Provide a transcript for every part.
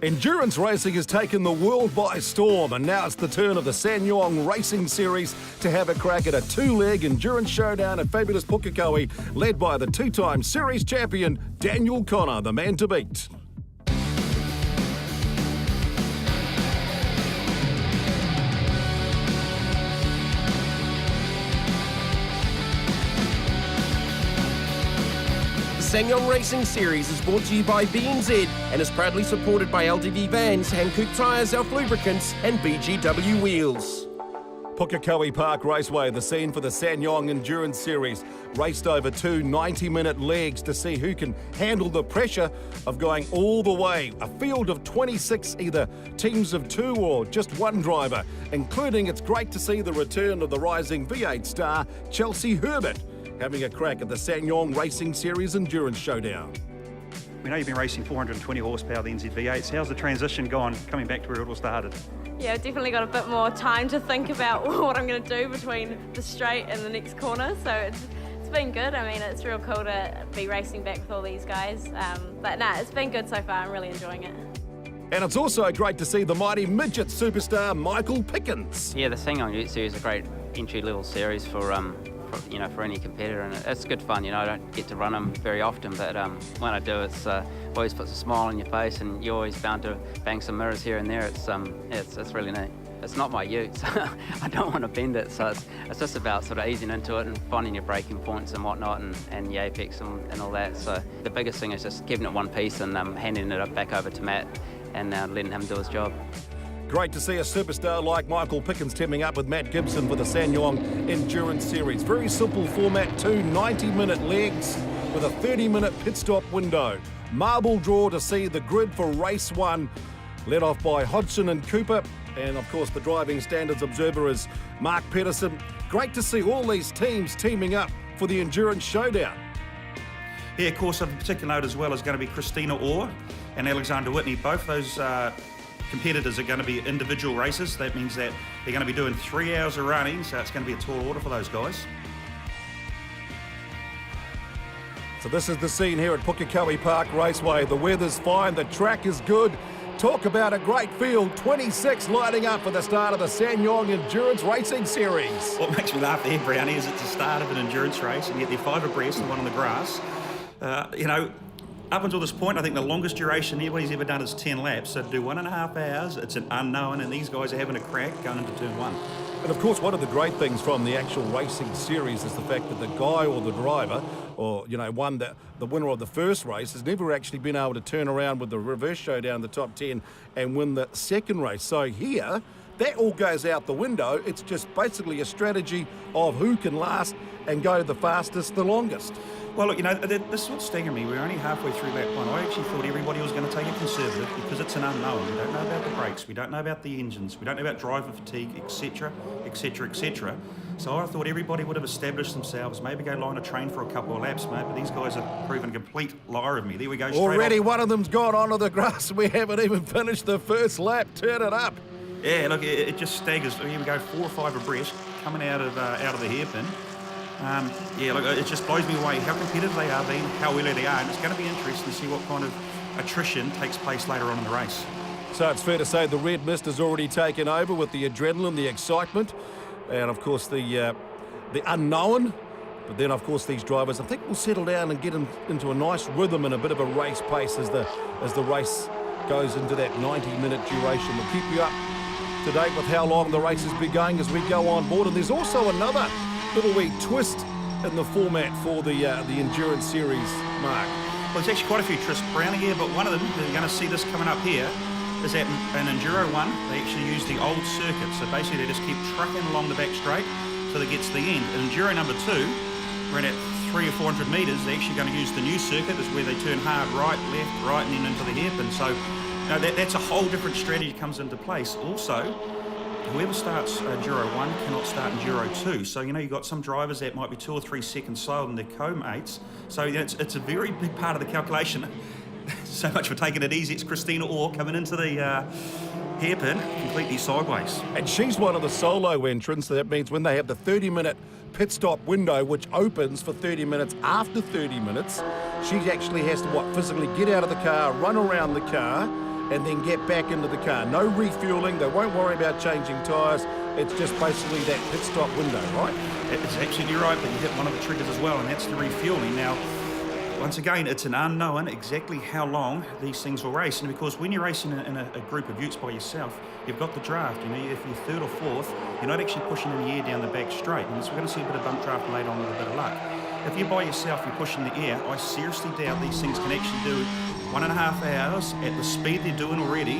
Endurance racing has taken the world by storm, and now it's the turn of the SsangYong Racing Series to have a crack at a two-leg endurance showdown at fabulous Pukekohe, led by the two-time series champion, Daniel Connor, the man to beat. The SsangYong Racing Series is brought to you by BNZ and is proudly supported by LDV Vans, Hankook Tyres, Elf Lubricants and BGW Wheels. Pukekohe Park Raceway, the scene for the SsangYong Endurance Series, raced over two 90-minute legs to see who can handle the pressure of going all the way. A field of 26, either teams of two or just one driver, including it's great to see the return of the rising V8 star, Chelsea Herbert, having a crack at the SsangYong Racing Series Endurance Showdown. We know you've been racing 420 horsepower, the NZ V8s. How's the transition gone coming back to where it all started? Yeah, I've definitely got a bit more time to think about what I'm going to do between the straight and the next corner, so it's been good. I mean, it's real cool to be racing back with all these guys, but nah, it's been good so far. I'm really enjoying it. And it's also great to see the mighty midget superstar Michael Pickens. Yeah, the SsangYong Racing Series is a great entry-level series for any competitor, and it's good fun. I don't get to run them very often, but when I do, it's always puts a smile on your face, and you're always bound to bang some mirrors here and there. It's really neat. It's not my ute, so I don't want to bend it, so it's just about sort of easing into it and finding your braking points and whatnot, and the apex and all that. So the biggest thing is just keeping it one piece and handing it back over to Matt and letting him do his job. Great to see a superstar like Michael Pickens teaming up with Matt Gibson for the SsangYong Endurance Series. Very simple format, two 90-minute legs with a 30-minute pit stop window. Marble draw to see the grid for race one, led off by Hodgson and Cooper. And of course, the driving standards observer is Mark Pedersen. Great to see all these teams teaming up for the Endurance Showdown. Yeah, of course, of particular note as well is going to be Christina Orr and Alexander Whitney. Both those competitors are going to be individual races. That means that they're going to be doing 3 hours of running, so it's going to be a tall order for those guys. So this is the scene here at Pukekohe Park Raceway. The weather's fine, the track is good. Talk about a great field, 26 lining up for the start of the SsangYong Endurance Racing Series. What makes me laugh there, Brownie, is it's the start of an endurance race, and yet they're 5 abreast and one on the grass. Up until this point, I think the longest duration anybody's ever done is 10 laps. So to do 1.5 hours, it's an unknown, and these guys are having a crack going into turn one. And of course, one of the great things from the actual racing series is the fact that the guy or the driver, or the winner of the first race, has never actually been able to turn around with the reverse showdown in the top 10 and win the second race. So here, that all goes out the window. It's just basically a strategy of who can last and go the fastest, the longest. Well, look, this is what's staggering me. We're only halfway through lap one. I actually thought everybody was going to take it conservative because it's an unknown. We don't know about the brakes. We don't know about the engines. We don't know about driver fatigue, etc., etc., etc. So I thought everybody would have established themselves, maybe go line a train for a couple of laps, mate, but these guys have proven a complete liar of me. There we go. Already one of them's gone onto the grass. We haven't even finished the first lap. Turn it up. Yeah, look, it just staggers. Here we go, 4 or 5 abreast coming out of the hairpin. It just blows me away how competitive they are being, how early they are, and it's going to be interesting to see what kind of attrition takes place later on in the race. So it's fair to say the red mist has already taken over with the adrenaline, the excitement, and of course the unknown. But then of course these drivers, I think, will settle down and get into a nice rhythm and a bit of a race pace as the race goes into that 90-minute duration. We'll keep you up to date with how long the race has been going as we go on board. And there's also another little wee twist in the format for the Endurance Series, Mark. Well, there's actually quite a few twists, Brownie, here, but one of them, you're going to see this coming up here, is that in Enduro 1, they actually use the old circuit. So basically they just keep trucking along the back straight till it gets to the end. In Enduro number 2, we're at 300 or 400 metres, they're actually going to use the new circuit, is where they turn hard right, left, right, and then into the hairpin. So that's a whole different strategy comes into place. Also, whoever starts Enduro 1 cannot start Enduro 2. So, you've got some drivers that might be 2 or 3 seconds slower than their co-mates. So, it's a very big part of the calculation. So much for taking it easy. It's Christina Orr coming into the hairpin completely sideways. And she's one of the solo entrants. So that means when they have the 30-minute pit stop window, which opens for 30 minutes after 30 minutes, she actually has to, physically get out of the car, run around the car, and then get back into the car. No refueling, they won't worry about changing tyres. It's just basically that pit stop window, right? It's absolutely right, but you hit one of the triggers as well, and that's the refueling. Now, once again, it's an unknown exactly how long these things will race, and because when you're racing in a group of utes by yourself, you've got the draft. You know, if you're third or fourth, you're not actually pushing in the air down the back straight, and so we're going to see a bit of bump draft later on with a bit of luck. If you're by yourself, you're pushing the air, I seriously doubt these things can actually do 1.5 hours at the speed they're doing already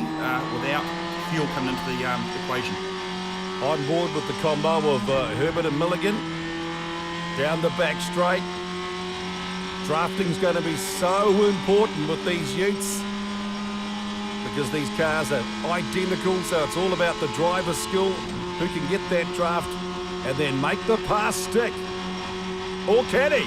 without fuel coming into the equation. On board with the combo of Herbert and Milligan. Down the back straight. Drafting's going to be so important with these utes because these cars are identical, so it's all about the driver's skill, who can get that draft and then make the pass stick. Or can he?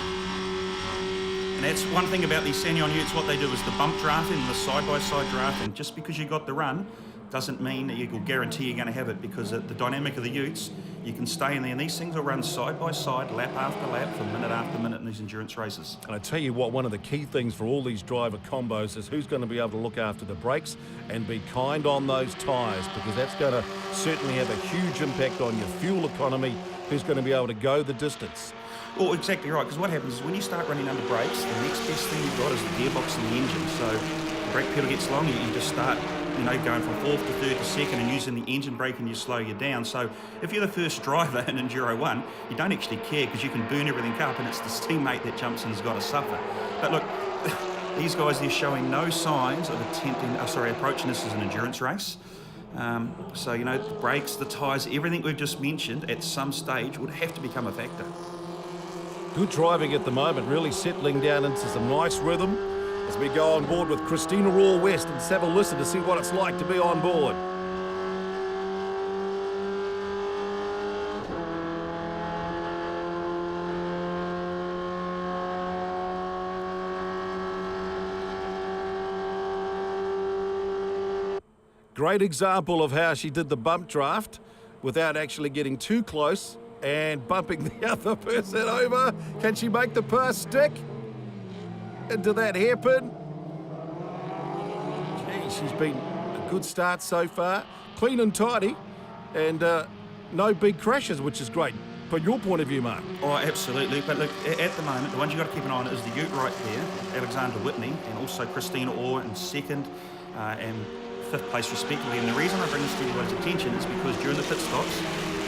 And that's one thing about these SsangYong utes, what they do is the bump drafting and the side-by-side drafting. Just because you got the run doesn't mean that you will guarantee you're going to have it, because the dynamic of the utes, you can stay in there, and these things will run side by side, lap after lap, for minute after minute in these endurance races. And I tell you what, one of the key things for all these driver combos is who's going to be able to look after the brakes and be kind on those tyres, because that's going to certainly have a huge impact on your fuel economy, who's going to be able to go the distance. Well, exactly right, because what happens is when you start running under brakes, the next best thing you've got is the gearbox and the engine. So the brake pedal gets longer, you just start, you know, going from fourth to third to second and using the engine brake, and you slow you down. So if you're the first driver in Enduro 1, you don't actually care because you can burn everything up, and it's the teammate that jumps in has got to suffer. But look, these guys, they're showing no signs of approaching this as an endurance race. So, you know, the brakes, the tyres, everything we've just mentioned at some stage would have to become a factor. Good driving at the moment, really settling down into some nice rhythm as we go on board with Christina Raw West and have a listen to see what it's like to be on board. Great example of how she did the bump draft without actually getting too close and bumping the other person over. Can she make the pass stick? And did that happen? Gee, she's been a good start so far. Clean and tidy, and no big crashes, which is great. From your point of view, Mark. Oh, absolutely. But look, at the moment, the ones you've got to keep an eye on is the ute right there, Alexander Whitney, and also Christina Orr in second and fifth place respectively. And the reason I bring this to everyone's attention is because during the pit stops,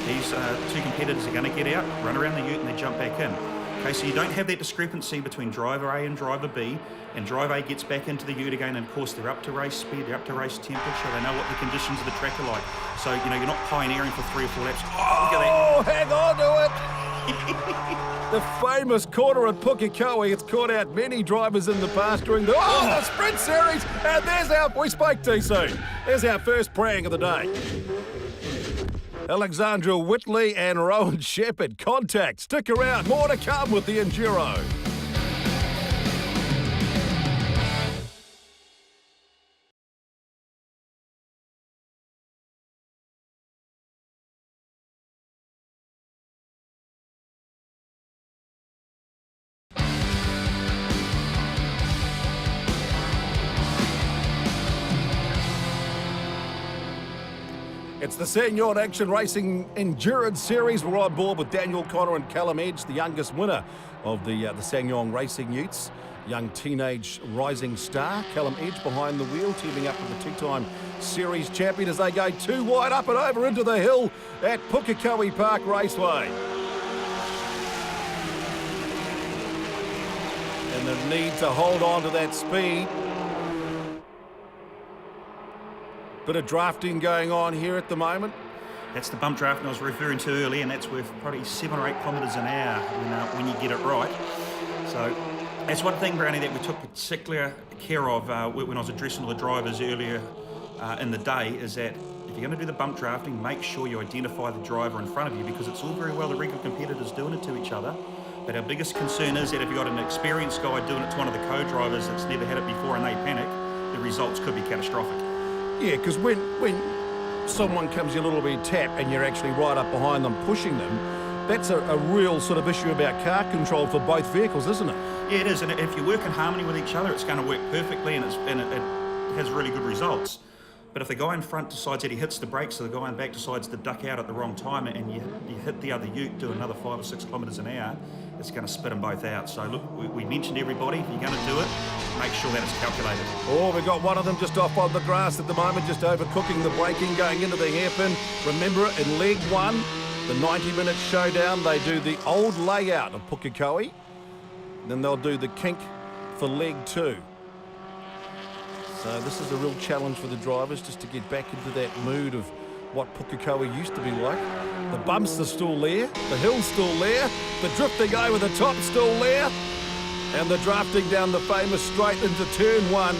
these two competitors are going to get out, run around the ute, and they jump back in. Okay, so you don't have that discrepancy between driver A and driver B, and driver A gets back into the ute again, and of course they're up to race speed, they're up to race temperature, they know what the conditions of the track are like. So, you know, you're not pioneering for 3 or 4 laps. Oh, look at that. Hang on to it! The famous corner at Pukekohe. It's caught out many drivers in the past during the sprint series, and there's we spoke too soon. There's our first praying of the day. Alexandra Whitley and Rowan Shepherd. Contact. Stick around. More to come with the Enduro. It's the SsangYong Racing Endurance Series. We're on board with Daniel Connor and Callum Edge, the youngest winner of the SsangYong Racing Utes. Young teenage rising star, Callum Edge behind the wheel, teaming up with the two-time series champion as they go 2 wide up and over into the hill at Pukekohe Park Raceway. And the need to hold on to that speed. Bit of drafting going on here at the moment. That's the bump drafting I was referring to earlier, and that's worth probably 7 or 8 kilometres an hour when you get it right. So that's one thing, Brownie, that we took particular care of when I was addressing all the drivers earlier in the day, is that if you're going to do the bump drafting, make sure you identify the driver in front of you, because it's all very well the regular competitors doing it to each other, but our biggest concern is that if you've got an experienced guy doing it to one of the co-drivers that's never had it before and they panic, the results could be catastrophic. Yeah, because when someone comes you a little bit tap and you're actually right up behind them pushing them, that's a real sort of issue about car control for both vehicles, isn't it? Yeah, it is, and if you work in harmony with each other, it's going to work perfectly, and the has really good results. But if the guy in front decides that he hits the brakes, so the guy in back decides to duck out at the wrong time, and you hit the other ute, do another 5 or 6 kilometres an hour, it's going to spit them both out. So look, we mentioned everybody, if you're going to do it, make sure that it's calculated. Oh, we've got one of them just off on the grass at the moment, just overcooking the braking, going into the hairpin. Remember, in leg 1, the 90-minute showdown, they do the old layout of Pukekohe. Then they'll do the kink for leg 2. So this is a real challenge for the drivers, just to get back into that mood of what Pukekohe used to be like. The bumps are still there, the hill's still there, the drifting over the top still there, and the drafting down the famous straight into turn 1.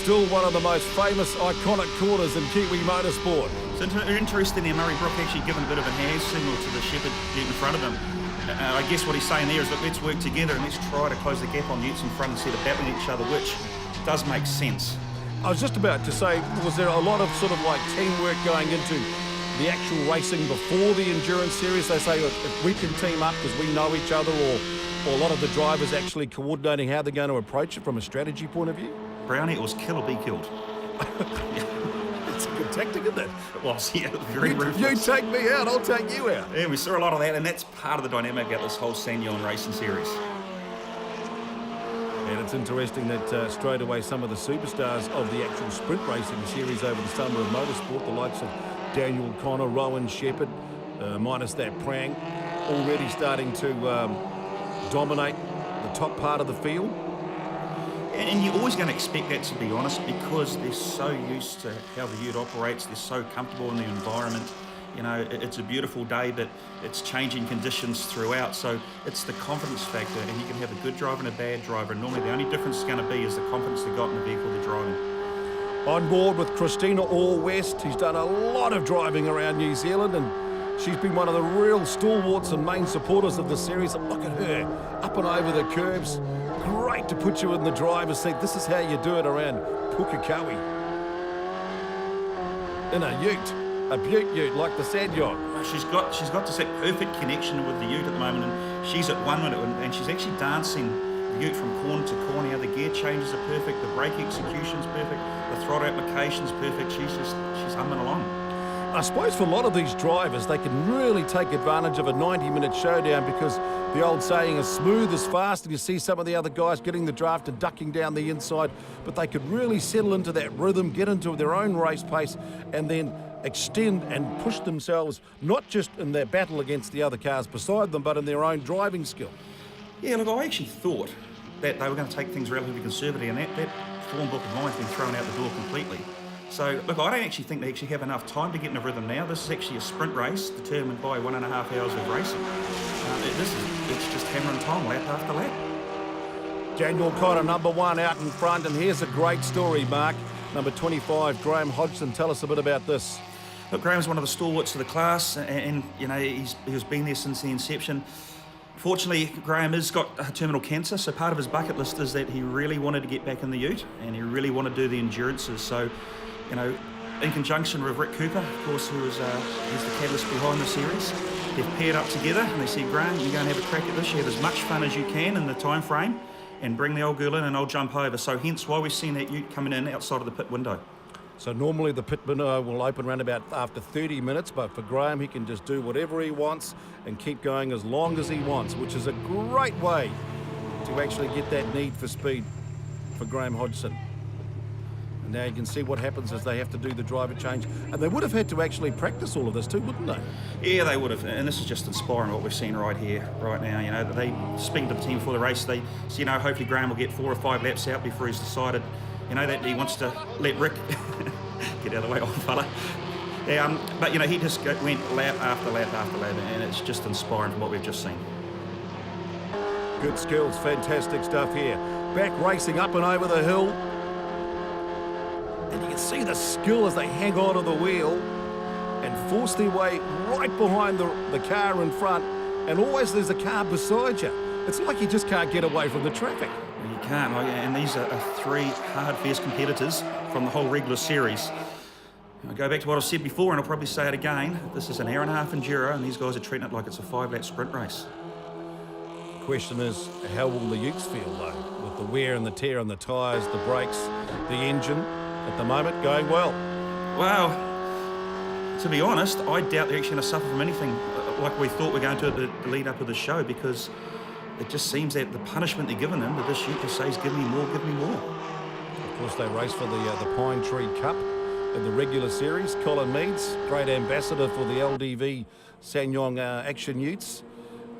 Still one of the most famous, iconic corners in Kiwi motorsport. It's interesting there, Murray Brook actually given a bit of a hand signal to the shepherd ute in front of him. I guess what he's saying there is, look, let's work together and let's try to close the gap on the utes in front instead of battling each other, which does make sense. I was just about to say, was there a lot of sort of like teamwork going into the actual racing before the endurance series? They say, look, if we can team up because we know each other, or a lot of the drivers actually coordinating how they're going to approach it from a strategy point of view? Brownie, it was kill or be killed. It's a good tactic, isn't it? It was, yeah, very ruthless. You take me out, I'll take you out. Yeah, we saw a lot of that, and that's part of the dynamic about this whole SsangYong Racing Series. And it's interesting that straight away some of the superstars of the actual sprint racing series over the summer of motorsport, the likes of Daniel Connor, Rowan Shepherd, minus that prang, already starting to dominate the top part of the field. And you're always going to expect that, to be honest, because they're so used to how the ute operates, they're so comfortable in the environment. You know, it's a beautiful day, but it's changing conditions throughout, so it's the confidence factor, and you can have a good driver and a bad driver, and normally the only difference is going to be is the confidence they got in the vehicle they're driving. On board with Christina All-West, who's done a lot of driving around New Zealand, and she's been one of the real stalwarts and main supporters of the series. And look at her, up and over the curbs. Great to put you in the driver's seat. This is how you do it around Pukekohe. In a ute. A butte ute like the SsangYong. She's got this that perfect connection with the ute at the moment, and she's at 1 minute, and she's actually dancing the ute from corner to corner. The gear changes are perfect, the brake execution's perfect, the throttle application's perfect. She's humming along. I suppose for a lot of these drivers, they can really take advantage of a 90-minute showdown, because the old saying is smooth is fast, and you see some of the other guys getting the draft and ducking down the inside, but they could really settle into that rhythm, get into their own race pace, and then extend and push themselves, not just in their battle against the other cars beside them, but in their own driving skill. Yeah, look, I actually thought that they were going to take things relatively conservatively, and that form book of mine's been thrown out the door completely. So, look, I don't actually think they actually have enough time to get in a rhythm now. This is actually a sprint race determined by 1.5 hours of racing. It's just hammering time, lap after lap. Daniel Connor, number 1 out in front, and here's a great story, Mark. Number 25, Graham Hodgson, tell us a bit about this. Look, Graham's one of the stalwarts of the class, and you know, he's been there since the inception. Fortunately, Graham has got terminal cancer, so part of his bucket list is that he really wanted to get back in the ute, and he really wanted to do the endurances. So, you know, in conjunction with Rick Cooper, of course, who is he's the catalyst behind the series, they've paired up together, and they said, Graham, you're going to have a crack at this. You have as much fun as you can in the time frame, and bring the old girl in, and I'll jump over. So hence why we've seen that ute coming in outside of the pit window. So normally the pit window will open around about after 30 minutes, but for Graham, he can just do whatever he wants and keep going as long as he wants, which is a great way to actually get that need for speed for Graham Hodgson. And now you can see what happens as they have to do the driver change. And they would have had to actually practice all of this too, wouldn't they? Yeah, they would have. And this is just inspiring what we've seen right here, right now. You know, they speaking to the team before the race, they say, you know, hopefully Graham will get 4 or 5 laps out before he's decided, you know, that he wants to let Rick get out of the way, old fella. But, you know, he just went lap after lap after lap, and it's just inspiring from what we've just seen. Good skills, fantastic stuff here. Back racing up and over the hill. And you can see the skill as they hang on to the wheel and force their way right behind the car in front. And always there's a car beside you. It's like you just can't get away from the traffic. Well, you can't, and these are 3 hard, fierce competitors from the whole regular series. I'll go back to what I've said before, and I'll probably say it again. This is an hour-and-a-half enduro, and these guys are treating it like it's a 5-lap sprint race. The question is, how will the utes feel, though, with the wear and the tear on the tyres, the brakes, the engine? at the moment, going well. Well, to be honest, I doubt they're actually going to suffer from anything like we thought we're going to at the lead up of the show, because it just seems that the punishment they're giving them, that this ute just says, give me more, give me more. Of course, they race for the Pine Tree Cup in the regular series. Colin Meads, great ambassador for the LDV SsangYong Action Utes,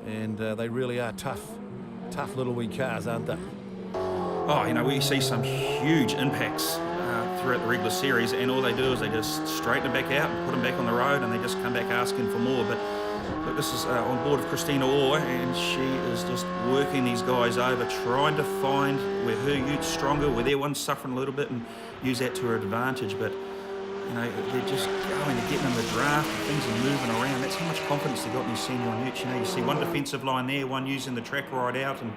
and they really are tough little wee cars, aren't they? Oh, you know, we see some huge impacts throughout the regular series, and all they do is they just straighten them back out and put them back on the road, and they just come back asking for more. But this is on board of Christina Orr, and she is just working these guys over, trying to find where her ute's stronger, where their one's suffering a little bit, and use that to her advantage. But you know, they're just going, they're getting in the draft, and things are moving around. That's how much confidence they got in these SsangYong utes. You know, you see one defensive line there, one using the track right out, and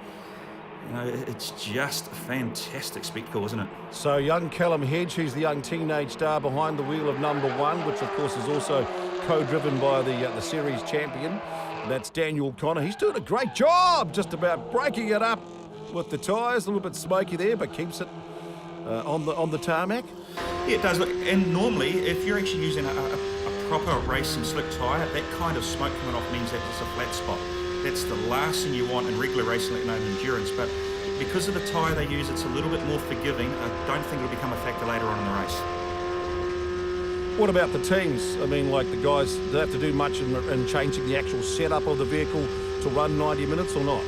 you know, it's just a fantastic spectacle, isn't it? So young Callum Hedge, who's the young teenage star behind the wheel of number 1, which of course is also co-driven by the series champion. That's Daniel Connor. He's doing a great job just about breaking it up with the tyres. A little bit smoky there, but keeps it on the tarmac. Yeah, it does. Look, and normally, if you're actually using a proper racing slick tyre, that kind of smoke coming off means that it's a flat spot. That's the last thing you want in regular racing, let alone endurance. But because of the tyre they use, it's a little bit more forgiving. I don't think it'll become a factor later on in the race. What about the teams? I mean, like the guys, do they have to do much in changing the actual setup of the vehicle to run 90 minutes or not?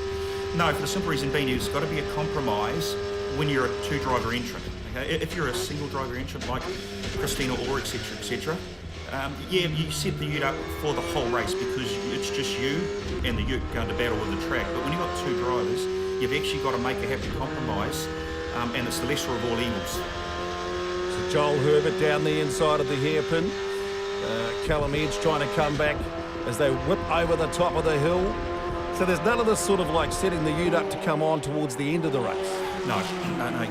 No, for the simple reason being, there's got to be a compromise when you're a 2-driver entrant. Okay? If you're a single driver entrant like Christina Orr, etc., yeah, you set the ute up for the whole race because it's just you and the ute going to battle with the track. But when you've got 2 drivers, you've actually got to make a happy compromise, and it's the lesser of all evils. So Joel Herbert down the inside of the hairpin. Callum Edge trying to come back as they whip over the top of the hill. So there's none of this sort of like setting the ute up to come on towards the end of the race. No,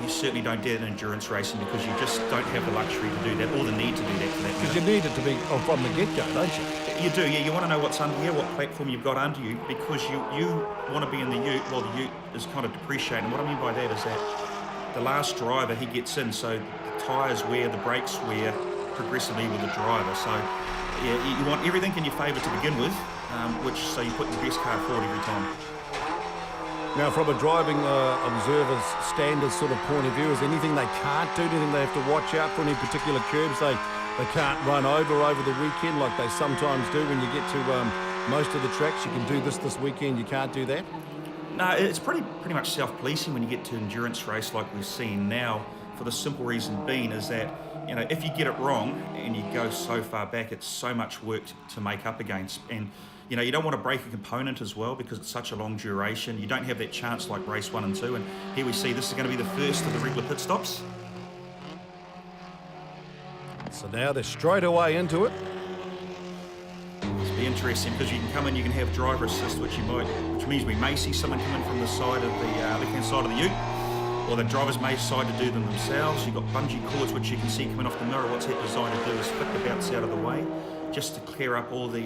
you certainly don't do that in endurance racing because you just don't have the luxury to do that or the need to do that for that matter. Because you need it to be from the get-go, don't you? You do, yeah. You want to know what's under you, what platform you've got under you, because you want to be in the ute while the ute is kind of depreciating. What I mean by that is that the last driver, he gets in, so the tyres wear, the brakes wear progressively with the driver. So yeah, you want everything in your favour to begin with, so you put your best car forward every time. Now, from a driving observer's standard sort of point of view, is there anything they can't do? Anything they have to watch out for? Any particular curbs they can't run over the weekend like they sometimes do when you get to most of the tracks? You can do this weekend, you can't do that? No, it's pretty much self-policing when you get to endurance race like we're seeing now, for the simple reason being is that, you know, if you get it wrong and you go so far back, it's so much work to make up against. And you know, you don't want to break a component as well because it's such a long duration. You don't have that chance like race 1 and 2. And here we see this is going to be the first of the regular pit stops. So now they're straight away into it. It'll be interesting because you can come in, you can have driver assist, which means we may see someone come in from the side of the left-hand side of the ute, or the drivers may decide to do them themselves. You've got bungee cords which you can see coming off the mirror. What's that designed to do is flick the bounce out of the way, just to clear up all the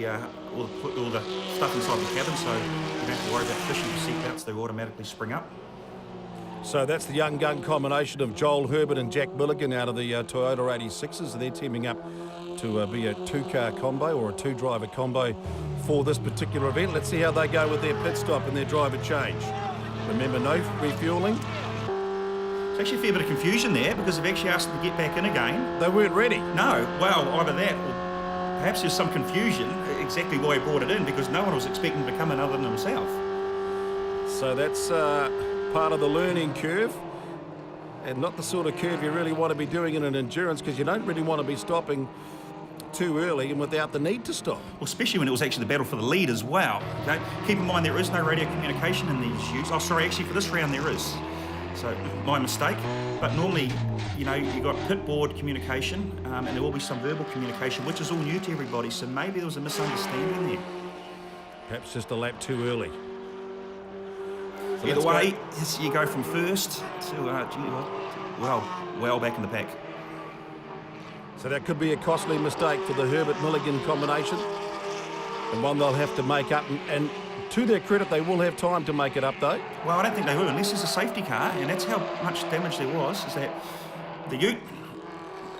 stuff inside the cabin, so you don't have to worry about fishing for seatbelts. They automatically spring up. So that's the young gun combination of Joel Herbert and Jack Milligan out of the Toyota 86s. They're teaming up to be a 2-car combo or a 2-driver combo for this particular event. Let's see how they go with their pit stop and their driver change. Remember, no refueling. There's actually a fair bit of confusion there because they've actually asked them to get back in again. They weren't ready. No, well, either that or perhaps there's some confusion exactly why he brought it in, because no one was expecting to come in other than himself. So that's part of the learning curve, and not the sort of curve you really want to be doing in an endurance, because you don't really want to be stopping too early and without the need to stop. Well, especially when it was actually the battle for the lead as well. Okay, keep in mind there is no radio communication in these utes. Oh, sorry, actually for this round there is. So my mistake. But normally, you know, you've got pit board communication, and there will be some verbal communication, which is all new to everybody. So maybe there was a misunderstanding there. Perhaps just a lap too early. So Either way, you go from first to well back in the pack. So that could be a costly mistake for the Herbert-Milligan combination, and one they'll have to make up. And to their credit, they will have time to make it up, though. Well, I don't think they will, unless there's a safety car, and that's how much damage there was, is that the ute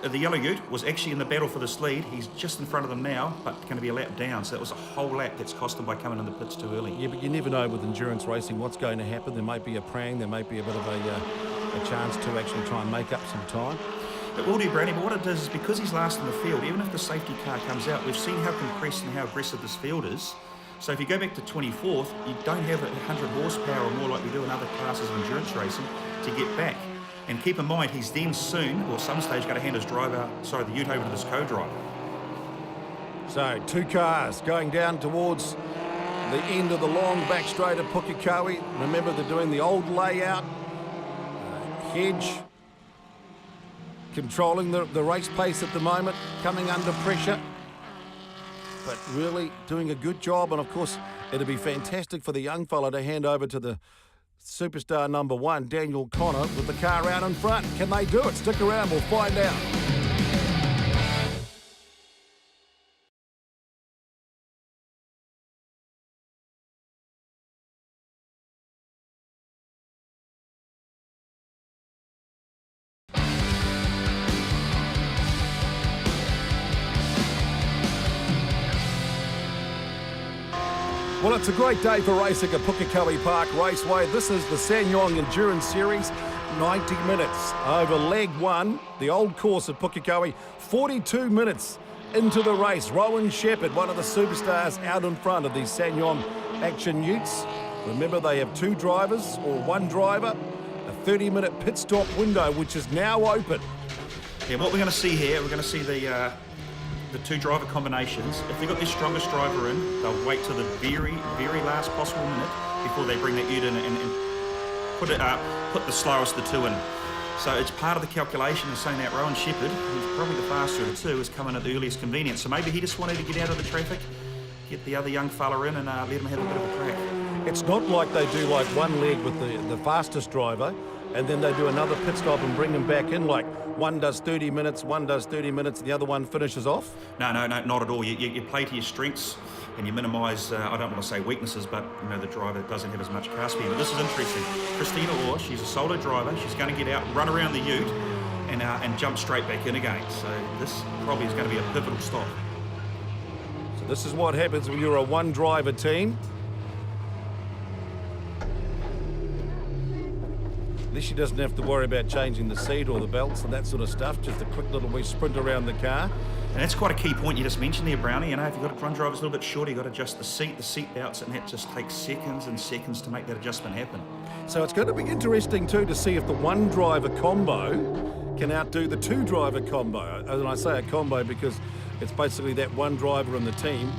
the yellow ute was actually in the battle for this lead. He's just in front of them now, but going to be a lap down. So that was a whole lap that's cost him by coming in the pits too early. Yeah, but you never know with endurance racing what's going to happen. There might be a prang, there might be a bit of a chance to actually try and make up some time. It will do, Brownie, but what it does is because he's last in the field, even if the safety car comes out, we've seen how compressed and how aggressive this field is. So if you go back to 24th, you don't have 100 horsepower or more like we do in other classes of endurance racing to get back. And keep in mind, he's then soon, or some stage, going to hand his the ute over to this co-driver. So 2 cars going down towards the end of the long back straight at Pukekohe. Remember, they're doing the old layout. Hedge controlling the race pace at the moment, coming under pressure, but really doing a good job. And of course, it'd be fantastic for the young fella to hand over to the superstar number 1, Daniel Connor, with the car out in front. Can they do it? Stick around, we'll find out. Well, it's a great day for racing at Pukekohe Park Raceway. This is the SsangYong Endurance Series, 90 minutes over leg 1, the old course at Pukekohe, 42 minutes into the race. Rowan Shepherd, one of the superstars, out in front of these SsangYong Action Utes. Remember, they have 2 drivers or 1 driver, a 30-minute pit stop window, which is now open. Yeah, what we're going to see here, we're going to see the 2 driver combinations. If they've got their strongest driver in, they'll wait till the very, very last possible minute before they bring that ute in and put the slowest of the 2 in. So it's part of the calculation of saying that Rowan Shepherd, who's probably the faster of the 2, is coming at the earliest convenience. So maybe he just wanted to get out of the traffic, get the other young fella in and let him have a bit of a crack. It's not like they do like one leg with the fastest driver and then they do another pit stop and bring him back in, like one does 30 minutes, one does 30 minutes, and the other one finishes off? No, not at all. You play to your strengths and you minimise, I don't want to say weaknesses, but you know, the driver doesn't have as much car speed. But this is interesting. Christina Orr, she's a solo driver. She's going to get out, run around the ute and jump straight back in again. So this probably is going to be a pivotal stop. So this is what happens when you're a one-driver team. At least she doesn't have to worry about changing the seat or the belts and that sort of stuff. Just a quick little wee sprint around the car. And that's quite a key point you just mentioned there, Brownie. You know, if you've got a front driver that's a little bit shorter, you've got to adjust the seat belts, and that just takes seconds and seconds to make that adjustment happen. So it's going to be interesting too to see if the one-driver combo can outdo the two-driver combo. And I say a combo because it's basically that one driver in the team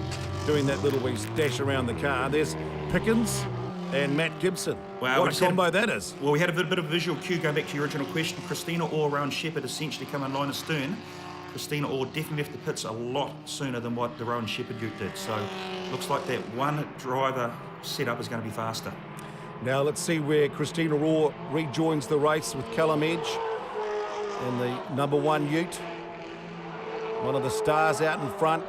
doing that little wee dash around the car. There's Pickens and Matt Gibson. Wow, what a combo that is. Well, we had a bit of a visual cue going back to your original question. Christina Orr, Rowan Shepherd essentially come in line astern. Christina Orr definitely left the pits a lot sooner than what the Rowan Shepherd ute did. So looks like that one driver setup is going to be faster. Now let's see where Christina Orr rejoins the race with Callum Edge in the number one ute. One of the stars out in front.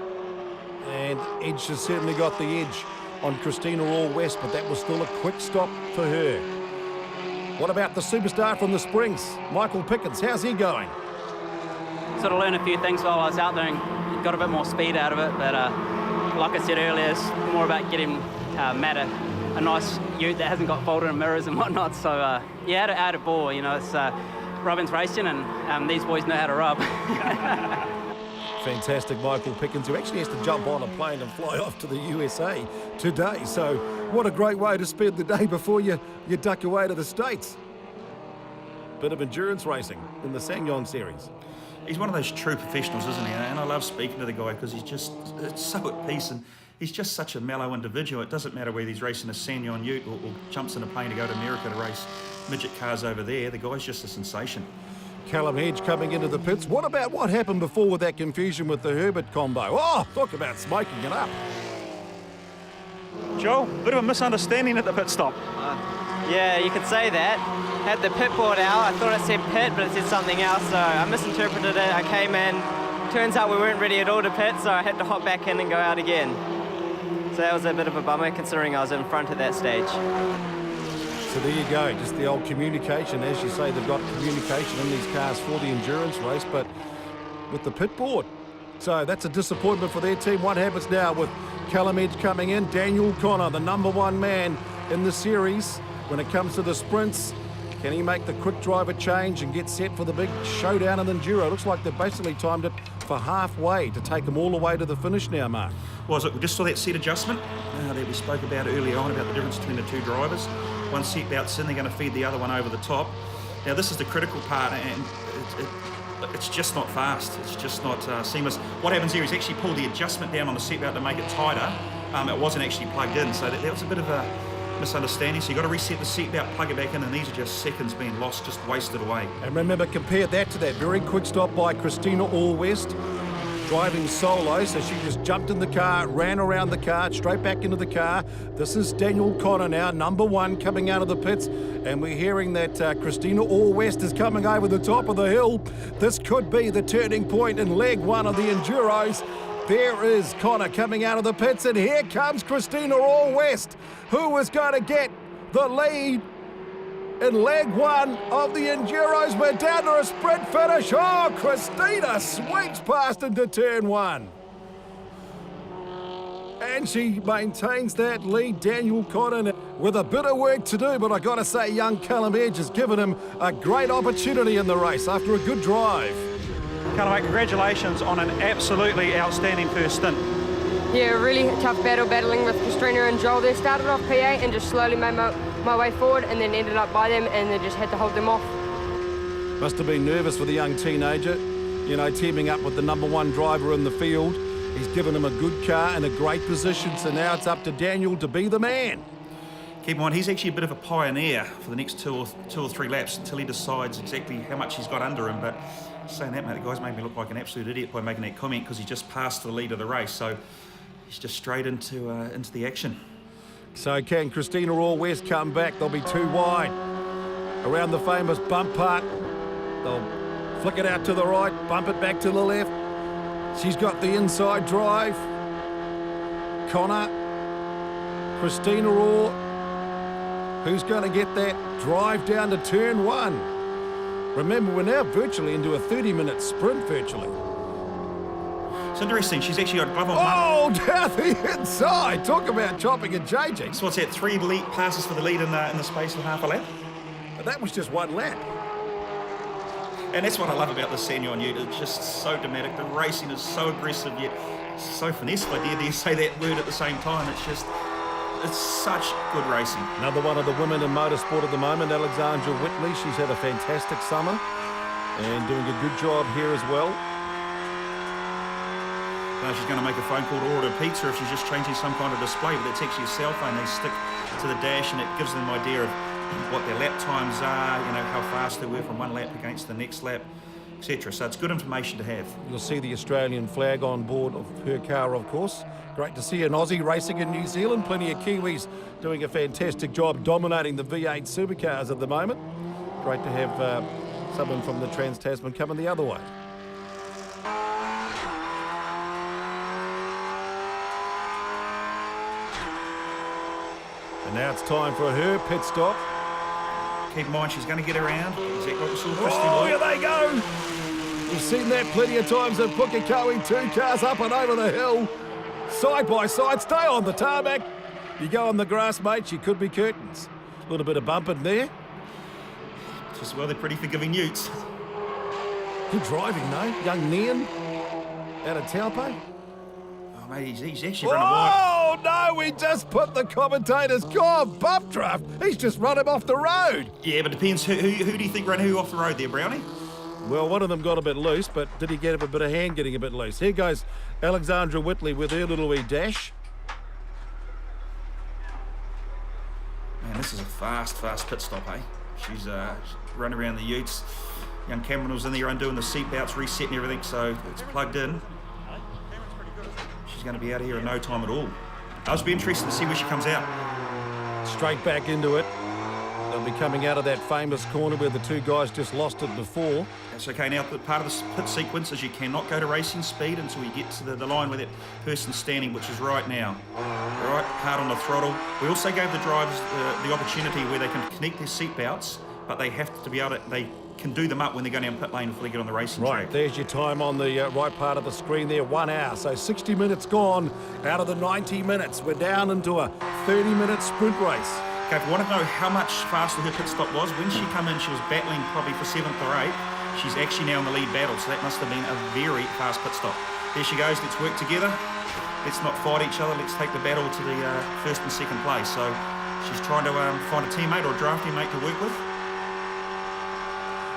And Edge has certainly got the edge on Christina Orr West, but that was still a quick stop for her. What about the superstar from the Springs, Michael Pickens? How's he going? Sort of learned a few things while I was out there and got a bit more speed out of it, but like I said earlier, it's more about getting Matt a nice ute that hasn't got folded mirrors and whatnot. So yeah, I had a ball, you know, it's Robin's racing and these boys know how to rub. Fantastic Michael Pickens, who actually has to jump on a plane and fly off to the USA today. So what a great way to spend the day before you duck away to the States. Bit of endurance racing in the SsangYong Series. He's one of those true professionals, isn't he? And I love speaking to the guy because it's so at peace and he's just such a mellow individual. It doesn't matter whether he's racing a SsangYong ute or jumps in a plane to go to America to race midget cars over there. The guy's just a sensation. Callum Edge coming into the pits. What about what happened before with that confusion with the Herbert combo? Oh, talk about smoking it up. Joel, bit of a misunderstanding at the pit stop. Yeah, you could say that. Had the pit board out, I thought it said pit, but it said something else, so I misinterpreted it. I came in, turns out we weren't ready at all to pit, so I had to hop back in and go out again. So that was a bit of a bummer, considering I was in front at that stage. So there you go, just the old communication. As you say, they've got communication in these cars for the endurance race, but with the pit board. So that's a disappointment for their team. What happens now with Callum Edge coming in? Daniel Connor, the #1 man in the series when it comes to the sprints. Can he make the quick driver change and get set for the big showdown in Enduro? Looks like they've basically timed it for halfway to take them all the way to the finish now, Mark. Was it? We just saw that seat adjustment that we spoke about earlier on, about the difference between the two drivers. One seat belt's in, they're going to feed the other one over the top. Now this is the critical part, and it's just not fast. It's just not seamless. What happens here is actually pull the adjustment down on the seatbelt to make it tighter. It wasn't actually plugged in, so that was a bit of a misunderstanding. So you've got to reset the seatbelt, plug it back in, and these are just seconds being lost, just wasted away. And remember, compare that to that very quick stop by Christina Allwest, driving solo. So she just jumped in the car, ran around the car, straight back into the car. This is Daniel Connor now, #1, coming out of the pits. And we're hearing that Christina Allwest is coming over the top of the hill. This could be the turning point in leg 1 of the Enduros. There is Connor coming out of the pits, and here comes Christina Allwest, who is going to get the lead in leg 1 of the Enduros. We're down to a sprint finish. Oh, Christina sweeps past into turn 1. And she maintains that lead. Daniel Connor with a bit of work to do, but I got to say, young Callum Edge has given him a great opportunity in the race after a good drive. Callum, mate, congratulations on an absolutely outstanding first stint. Yeah, really tough battle battling with Christina and Joel. They started off P8 and just slowly made my way forward, and then ended up by them, and they just had to hold them off. Must have been nervous for the young teenager, you know, teaming up with the #1 driver in the field. He's given him a good car and a great position, so now it's up to Daniel to be the man. Keep in mind, he's actually a bit of a pioneer for the next two or three laps until he decides exactly how much he's got under him. But saying that, mate, the guy's made me look like an absolute idiot by making that comment, because he just passed the lead of the race. So he's just straight into the action. So can Christina Allwest come back? They'll be too wide. Around the famous bump part, they'll flick it out to the right, bump it back to the left. She's got the inside drive. Connor, Christina Orr, who's going to get that drive down to turn 1? Remember, we're now virtually into a 30-minute sprint, virtually. It's interesting, she's actually got glove on. Oh, down the inside. Talk about chopping and changing. So what's that, 3 lead passes for the lead in the space of half a lap? But that was just 1 lap. And that's what I love about the SsangYong Ute. It's just so dramatic. The racing is so aggressive, yet so finesse. I dare you say that word at the same time. It's such good racing. Another one of the women in motorsport at the moment, Alexandra Whitley. She's had a fantastic summer and doing a good job here as well. She's going to make a phone call to order a pizza if she's just changing some kind of display, but it's actually a cell phone. They stick to the dash, and it gives them an idea of what their lap times are, you know, how fast they were from one lap against the next lap, etc. So it's good information to have. You'll see the Australian flag on board of her car, of course. Great to see an Aussie racing in New Zealand. Plenty of Kiwis doing a fantastic job dominating the V8 supercars at the moment. Great to have someone from the Trans-Tasman coming the other way. And now it's time for her pit stop. Keep in mind, she's going to get around. Exactly what we saw Christy Oh, here they go! We've seen that plenty of times at Pukekohe. 2 cars up and over the hill. Side by side, stay on the tarmac. You go on the grass, mate, you could be curtains. A little bit of bumping there. Just, well, they're pretty forgiving utes. Good driving, though. Young Nian out of Taupo. Oh, mate, he's actually running wide. Oh, no, we just put the commentator's bump draft. He's just run him off the road. Yeah, but it depends who do you think ran who off the road there, Brownie? Well, one of them got a bit loose, but did he get a bit of hand getting a bit loose? Here goes Alexandra Whitley with her little wee dash. Man, this is a fast pit stop, eh? She's run around the utes. Young Cameron was in there undoing the seat belts, resetting everything, so it's plugged in. She's going to be out of here in no time at all. I'll be interested to see where she comes out. Straight back into it. They'll be coming out of that famous corner where the 2 guys just lost it before. That's okay. Now, part of the pit sequence is you cannot go to racing speed until you get to the line where that person's standing, which is right now. All right, hard on the throttle. We also gave the drivers the opportunity where they can connect their seat belts, but they have to be able to, they can do them up when they're going down pit lane before they get on the racing Right, track. there's your time on the right part of the screen there, 1 hour. So 60 minutes gone out of the 90 minutes. We're down into a 30-minute sprint race. Okay, if you want to know how much faster her pit stop was, when she came in, she was battling probably for 7th or 8th. She's actually now in the lead battle, so that must have been a very fast pit stop. There she goes, let's work together. Let's not fight each other, let's take the battle to the first and second place. So she's trying to find a teammate or a drafting mate to work with.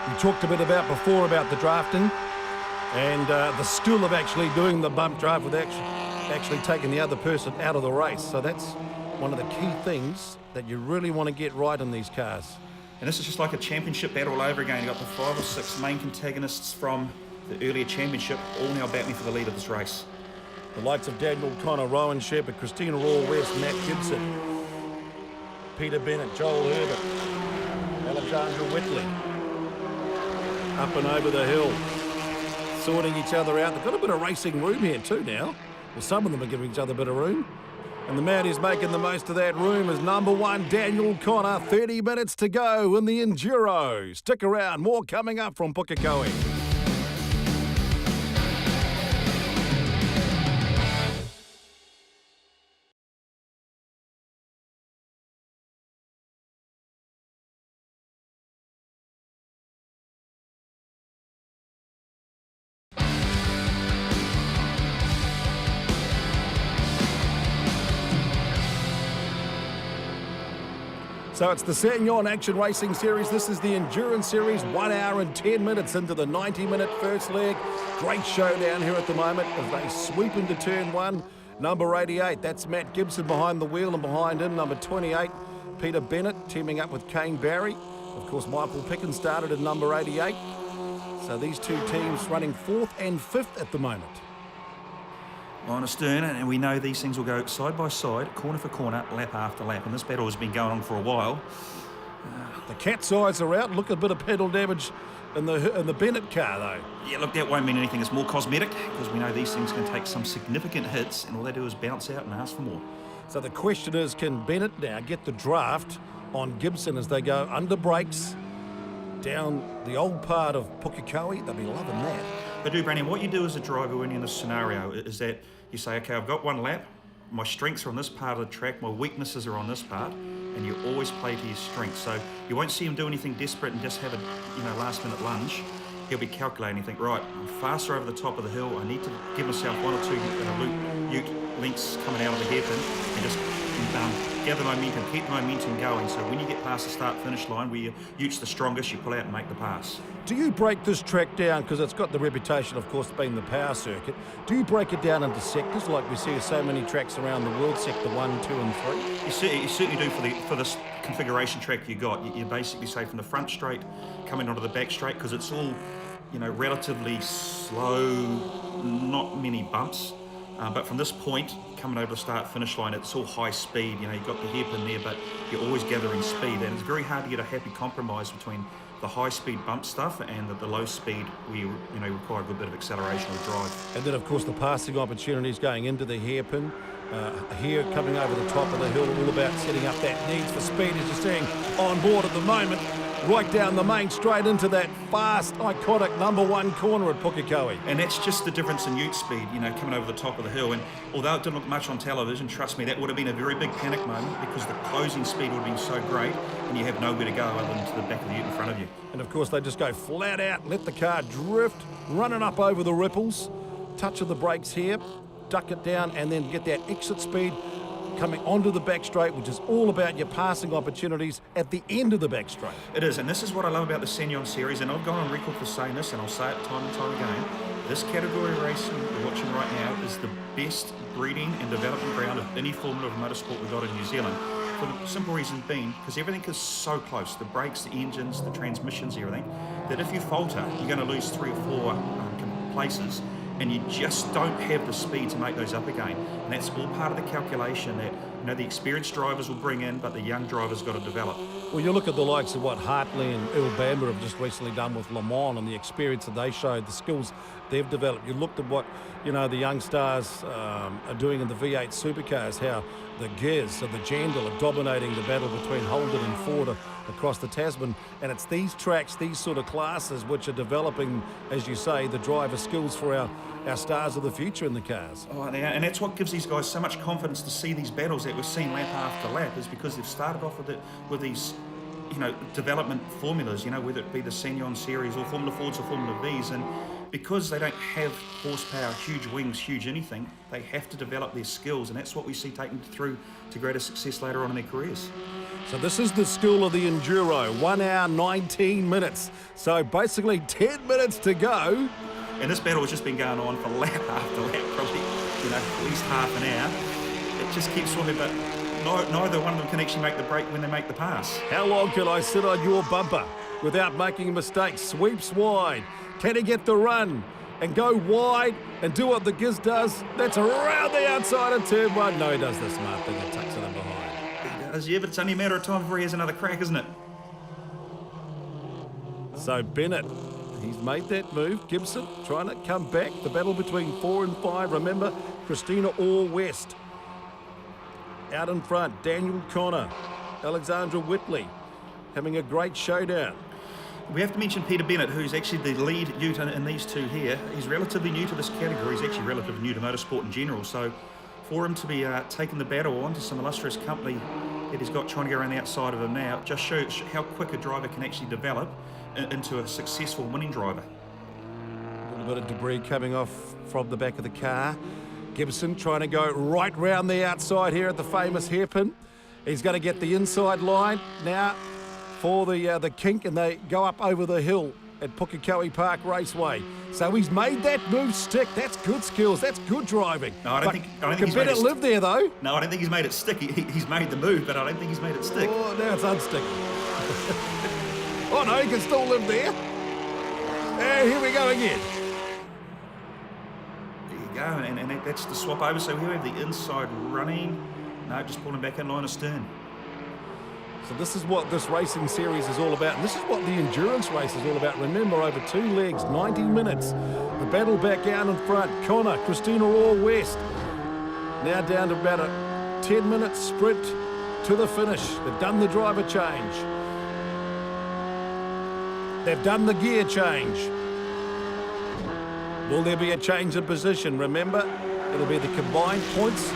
We talked a bit before about the drafting and the skill of actually doing the bump draft with actually taking the other person out of the race. So that's one of the key things that you really want to get right in these cars. And this is just like a championship battle all over again. You've got the 5 or 6 main antagonists from the earlier championship all now battling for the lead of this race. The likes of Daniel Connor, Rowan Shepherd, Christina Raw West, Matt Gibson, Peter Bennett, Joel Herbert, Alexandra Whitley. Up and over the hill, sorting each other out. They've got a bit of racing room here too now. Well, some of them are giving each other a bit of room. And the man who's making the most of that room is number 1, Daniel Connor. 30 minutes to go in the Enduro. Stick around, more coming up from Pukekohe. So it's the SsangYong Racing Series. This is the Endurance Series, 1 hour and 10 minutes into the 90-minute first leg. Great showdown here at the moment as they sweep into turn 1. Number 88, that's Matt Gibson behind the wheel, and behind him, number 28, Peter Bennett, teaming up with Kane Barry. Of course, Michael Pickens started at number 88. So these two teams running 4th and 5th at the moment. Line astern, and we know these things will go side by side, corner for corner, lap after lap, and this battle has been going on for a while. The cat's eyes are out. Look, a bit of pedal damage in the Bennett car, though. Yeah, look, that won't mean anything. It's more cosmetic, because we know these things can take some significant hits, and all they do is bounce out and ask for more. So the question is, can Bennett now get the draft on Gibson as they go under brakes down the old part of Pukekohe? They'll be loving that. But do, Brandon, what you do as a driver when you're in this scenario is that you say, okay, I've got 1 lap, my strengths are on this part of the track, my weaknesses are on this part, and you always play to your strengths. So you won't see him do anything desperate and just have a last-minute lunge. He'll be calculating, think, right, I'm faster over the top of the hill, I need to give myself 1 or 2 ute lengths coming out of the hairpin and just gather momentum, keep the momentum going. So when you get past the start-finish line where your ute's the strongest, you pull out and make the pass. Do you break this track down, because it's got the reputation, of course, being the power circuit, do you break it down into sectors like we see so many tracks around the world, sector 1, 2 and 3? You certainly do for this configuration track you got. You basically say from the front straight coming onto the back straight, because it's all, relatively slow, not many bumps. But from this point, coming over the start-finish line, it's all high speed. You've got the hairpin there, but you're always gathering speed. And it's very hard to get a happy compromise between the high-speed bump stuff and the low speed where you require a good bit of acceleration or drive. And then, of course, the passing opportunities going into the hairpin. Here, coming over the top of the hill, all about setting up that needs for speed, as you're seeing on board at the moment. Right down the main straight into that fast, iconic number 1 corner at Pukekohe. And that's just the difference in ute speed, coming over the top of the hill. And although it didn't look much on television, trust me, that would have been a very big panic moment, because the closing speed would have been so great and you have nowhere to go other than to the back of the ute in front of you. And of course, they just go flat out, let the car drift, running up over the ripples, touch of the brakes here, duck it down, and then get that exit speed coming onto the back straight, which is all about your passing opportunities at the end of the back straight. It is, and this is what I love about the SsangYong Series, and I've gone on record for saying this, and I'll say it time and time again. This category of racing we're watching right now is the best breeding and development ground of any formula of motorsport we've got in New Zealand. For the simple reason being, because everything is so close, the brakes, the engines, the transmissions, everything, that if you falter, you're going to lose 3 or 4 places, and you just don't have the speed to make those up again. And that's all part of the calculation that You know, the experienced drivers will bring in, but the young drivers got to develop. Well, you look at the likes of what Hartley and Earl Bamber have just recently done with Le Mans and the experience that they showed, the skills they've developed. You looked at what, you know, the young stars are doing in the V8 supercars, how the Gears and the Jandal are dominating the battle between Holden and Ford across the Tasman. And it's these tracks, these sort of classes, which are developing, as you say, the driver skills for our stars of the future in the cars. Oh, and that's what gives these guys so much confidence to see these battles that we've seen lap after lap, is because they've started off with these, you know, development formulas, you know, whether it be the SsangYong Series or Formula Fords or Formula Vs, and because they don't have horsepower, huge wings, huge anything, they have to develop their skills, and that's what we see taking through to greater success later on in their careers. So this is the school of the Enduro, 1 hour, 19 minutes. So basically 10 minutes to go. And this battle has just been going on for lap after lap, probably, you know, at least half an hour. It just keeps swimming, but neither one of them can actually make the break when they make the pass. How long can I sit on your bumper without making a mistake? Sweeps wide. Can he get the run and go wide and do what the Giz does? That's around the outside of turn 1. No, he does the smart thing and tucks it in behind. He does, yeah, but it's only a matter of time before he has another crack, isn't it? So Bennett, he's made that move. Gibson trying to come back. The battle between 4 and 5. Remember, Christina Orr West. Out in front, Daniel Connor, Alexandra Whitley having a great showdown. We have to mention Peter Bennett, who's actually the lead ute in these two here. He's relatively new to this category. He's actually relatively new to motorsport in general. So for him to be taking the battle on to some illustrious company that he's got trying to go around the outside of him now, just shows how quick a driver can actually develop into a successful winning driver. A little bit of debris coming off from the back of the car. Gibson trying to go right round the outside here at the famous hairpin. He's going to get the inside line now for the kink, and they go up over the hill at Pukekohe Park Raceway. So he's made that move stick. That's good skills. That's good driving. No, I don't think can he's made Bennett live there though? No, I don't think he's made it stick. He's made the move, but I don't think he's made it stick. Oh, now it's unstick. Oh no, he can still live there. And here we go again. There you go, and that's the swap over. So here we have the inside running. No, just pulling back in line of stern. So this is what this racing series is all about, and this is what the endurance race is all about. Remember, over 2 legs, 90 minutes. The battle back out in front. Connor, Christina Orr West. Now down to about a 10-minute sprint to the finish. They've done the driver change. They've done the gear change. Will there be a change in position? Remember, it'll be the combined points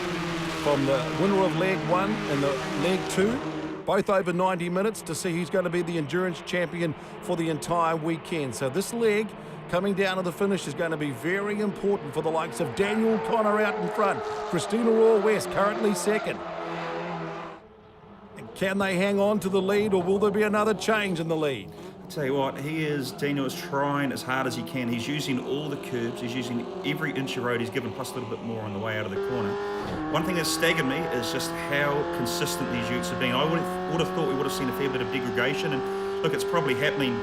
from the winner of leg 1 and the leg 2. Both over 90 minutes to see who's going to be the endurance champion for the entire weekend. So this leg coming down to the finish is going to be very important for the likes of Daniel Connor out in front. Christina Orr West currently second. And can they hang on to the lead, or will there be another change in the lead? Tell you what, Daniel is trying as hard as he can. He's using all the curbs. He's using every inch of road he's given, plus a little bit more on the way out of the corner. One thing that staggered me is just how consistent these utes have been. I would have thought we would have seen a fair bit of degradation, and look, it's probably happening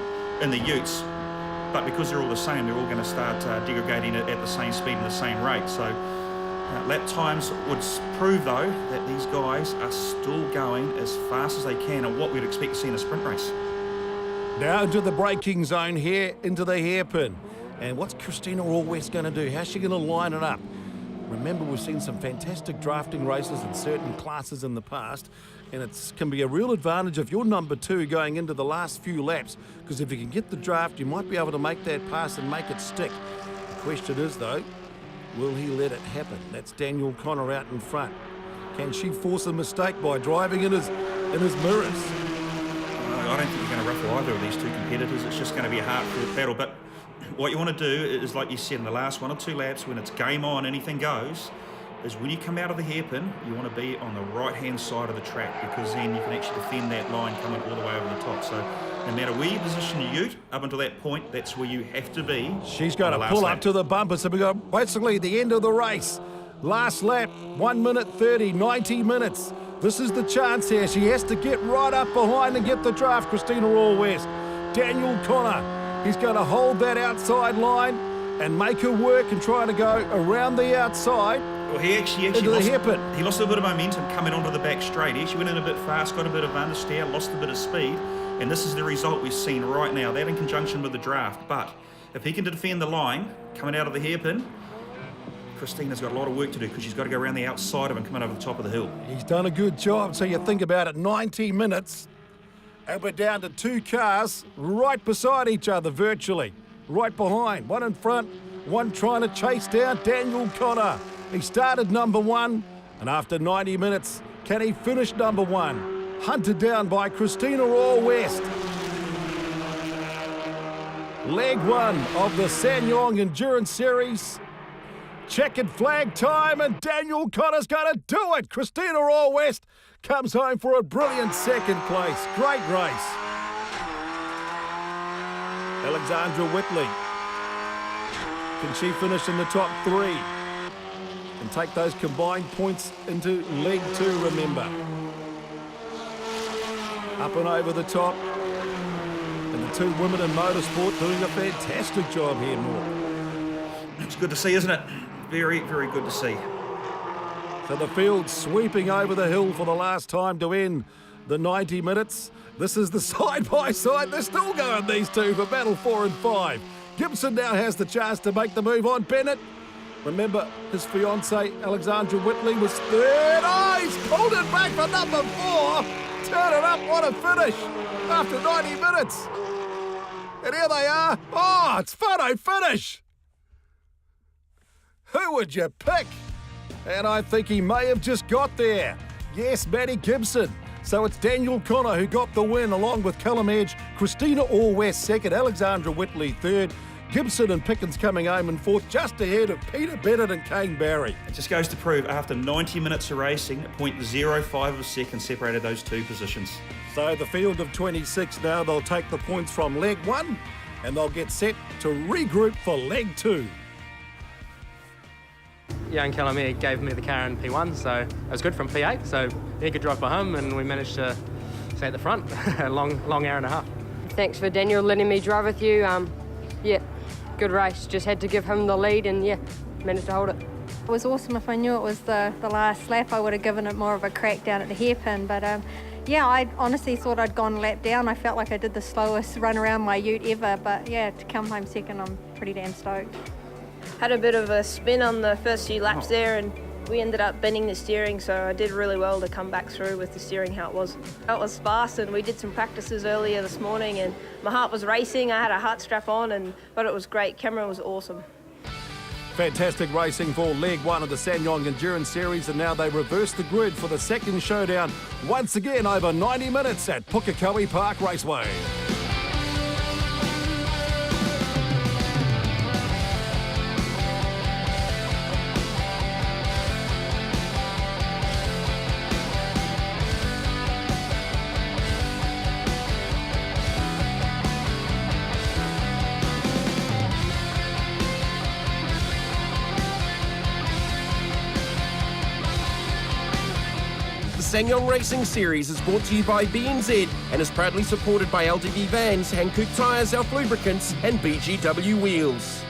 in the utes, but because they're all the same, they're all going to start degrading at the same speed and the same rate. So lap times would prove, though, that these guys are still going as fast as they can, and what we'd expect to see in a sprint race. Now into the braking zone here, into the hairpin. And what's Christina Orr West going to do? How's she going to line it up? Remember, we've seen some fantastic drafting races in certain classes in the past, and it can be a real advantage if you're number 2 going into the last few laps, because if you can get the draft, you might be able to make that pass and make it stick. The question is, though, will he let it happen? That's Daniel Connor out in front. Can she force a mistake by driving in his mirrors? I don't think you're going to ruffle either of these two competitors. It's just going to be a hard-fought battle. But what you want to do is, like you said, in the last 1 or 2 laps, when it's game on, anything goes, is when you come out of the hairpin, you want to be on the right-hand side of the track, because then you can actually defend that line coming all the way over the top. So no matter where you position your ute, up until that point, that's where you have to be. She's got to pull up to the bumper. So we got basically the end of the race. Last lap, 1 minute 30, 90 minutes. This is the chance here. She has to get right up behind and get the draft, Christina Orr West. Daniel Connor, he's going to hold that outside line and make her work and try to go around the outside. Well, he actually into the lost, hairpin. he lost a bit of momentum coming onto the back straight. He actually went in a bit fast, got a bit of understeer, lost a bit of speed, and this is the result we've seen right now, that in conjunction with the draft. But if he can defend the line coming out of the hairpin, Christina's got a lot of work to do because she's got to go around the outside of him coming over the top of the hill. He's done a good job. So you think about it, 90 minutes, and we're down to 2 cars right beside each other virtually, right behind, one in front, one trying to chase down Daniel Connor. He started number 1, and after 90 minutes, can he finish number 1? Hunted down by Christina All-West. Leg 1 of the SsangYong Endurance Series. Checkered flag time, and Daniel Connor's going to do it. Christina All-West comes home for a brilliant second place. Great race. Alexandra Whitley. Can she finish in the top 3? And take those combined points into leg 2, remember. Up and over the top. And the 2 women in motorsport doing a fantastic job here, North. It's good to see, isn't it? Very, very good to see. So the field sweeping over the hill for the last time to end the 90 minutes. This is the side-by-side. They're still going, these two, for battle 4 and 5. Gibson now has the chance to make the move on Bennett. Remember, his fiancée, Alexandra Whitley, was third. Oh, he's pulled it back for number 4. Turn it up, what a finish after 90 minutes. And here they are. Oh, it's photo finish. Who would you pick? And I think he may have just got there. Yes, Matty Gibson. So it's Daniel Connor who got the win along with Callum Edge, Christina All-West second, Alexandra Whitley third, Gibson and Pickens coming home in fourth, just ahead of Peter Bennett and Kane Barry. It just goes to prove after 90 minutes of racing, 0.05 of a second separated those 2 positions. So the field of 26 now, they'll take the points from leg 1 and they'll get set to regroup for leg 2. Young Callum here gave me the car in P1, so it was good from P8, so he could drive by home and we managed to stay at the front. A long hour and a half. Thanks for Daniel letting me drive with you. Yeah, good race. Just had to give him the lead and yeah, managed to hold it. It was awesome. If I knew it was the last lap, I would have given it more of a crack down at the hairpin, but yeah, I honestly thought I'd gone a lap down. I felt like I did the slowest run around my ute ever, but yeah, to come home second, I'm pretty damn stoked. Had a bit of a spin on the first few laps there, and we ended up bending the steering, so I did really well to come back through with the steering how it was. It was fast, and we did some practices earlier this morning, and my heart was racing. I had a heart strap on, but it was great. Cameron was awesome. Fantastic racing for leg 1 of the SsangYong Endurance Series, and now they reverse the grid for the second showdown once again over 90 minutes at Pukekohe Park Raceway. The SsangYong Racing Series is brought to you by BNZ and is proudly supported by LDV Vans, Hankook Tyres, Elf Lubricants and BGW Wheels.